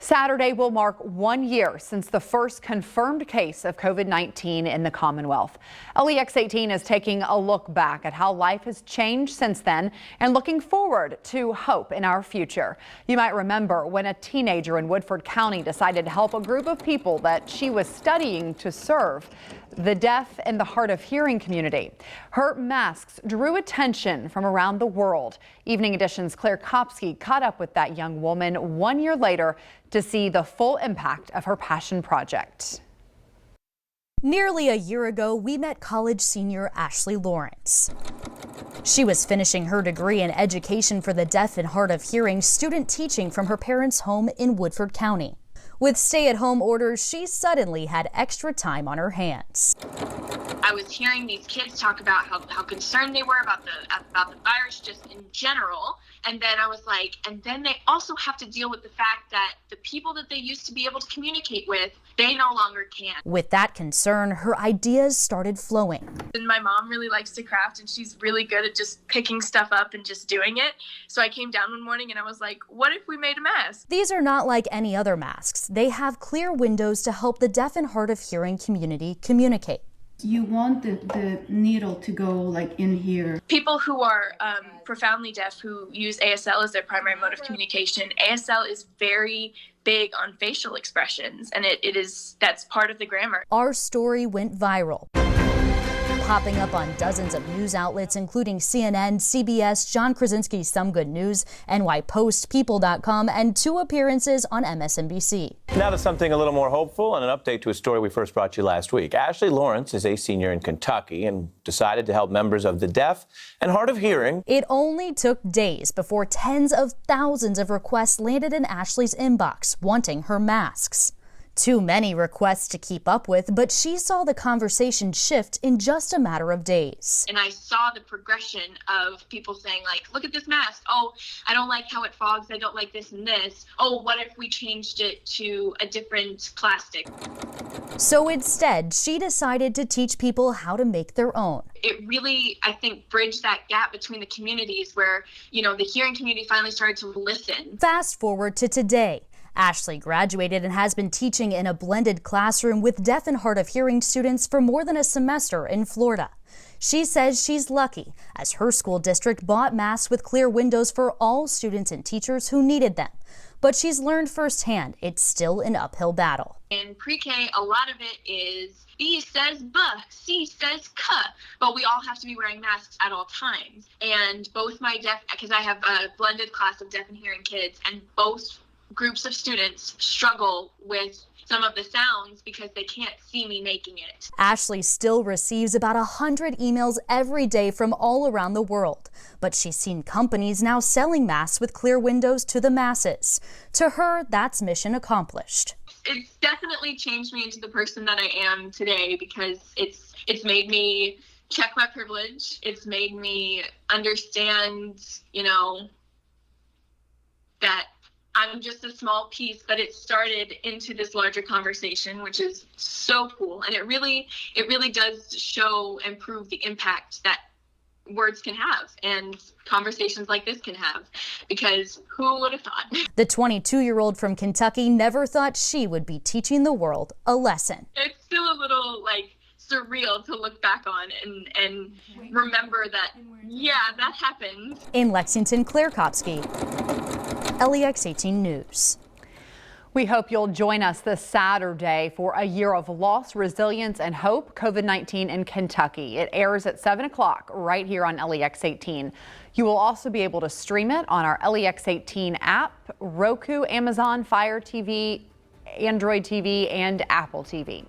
Saturday will mark 1 year since the first confirmed case of COVID-19 in the Commonwealth. LEX 18 is taking a look back at how life has changed since then and looking forward to hope in our future. You might remember when a teenager in Woodford County decided to help a group of people that she was studying to serve, the deaf and the hard of hearing community. Her masks drew attention from around the world. Evening Edition's Claire Kopsky caught up with that young woman 1 year later to see the full impact of her passion project. Nearly a year ago, we met college senior Ashley Lawrence. She was finishing her degree in education for the deaf and hard of hearing, student teaching from her parents' home in Woodford County. With stay-at-home orders, she suddenly had extra time on her hands. I was hearing these kids talk about how concerned they were about the virus just in general. And then I was like, and then they also have to deal with the fact that the people that they used to be able to communicate with, they no longer can. With that concern, her ideas started flowing. And my mom really likes to craft, and she's really good at just picking stuff up and just doing it. So I came down one morning and I was like, what if we made a mask? These are not like any other masks. They have clear windows to help the deaf and hard of hearing community communicate. You want the needle to go like in here. People who are profoundly deaf who use ASL as their primary mode of communication, ASL is very big on facial expressions, and that's part of the grammar. Our story went viral, popping up on dozens of news outlets, including CNN, CBS, John Krasinski's Some Good News, NY Post, People.com, and 2 appearances on MSNBC. Now to something a little more hopeful and an update to a story we first brought you last week. Ashley Lawrence is a senior in Kentucky and decided to help members of the deaf and hard of hearing. It only took days before tens of thousands of requests landed in Ashley's inbox wanting her masks. Too many requests to keep up with, but she saw the conversation shift in just a matter of days. And I saw the progression of people saying, like, look at this mask. Oh, I don't like how it fogs. I don't like this and this. Oh, what if we changed it to a different plastic? So instead, she decided to teach people how to make their own. It really, I think, bridged that gap between the communities where, the hearing community finally started to listen. Fast forward to today. Ashley graduated and has been teaching in a blended classroom with deaf and hard of hearing students for more than a semester in Florida. She says she's lucky, as her school district bought masks with clear windows for all students and teachers who needed them. But she's learned firsthand it's still an uphill battle. In pre-K, a lot of it is B says buh, C says cuh, but we all have to be wearing masks at all times. And both my deaf, because I have a blended class of deaf and hearing kids, and both groups of students struggle with some of the sounds because they can't see me making it. Ashley still receives about 100 emails every day from all around the world, but she's seen companies now selling masks with clear windows to the masses. To her, that's mission accomplished. It's definitely changed me into the person that I am today because it's made me check my privilege. It's made me understand, that I'm just a small piece, but it started into this larger conversation, which is so cool. And it really does show and prove the impact that words can have and conversations like this can have, because who would have thought? The 22-year-old from Kentucky never thought she would be teaching the world a lesson. It's still a little surreal to look back on and remember that, yeah, that happened. In Lexington, Claire Kopsky, LEX 18 News. We hope you'll join us this Saturday for A Year of Loss, Resilience, and Hope, COVID-19 in Kentucky. It airs at 7 o'clock right here on LEX 18. You will also be able to stream it on our LEX 18 app, Roku, Amazon Fire TV, Android TV, and Apple TV.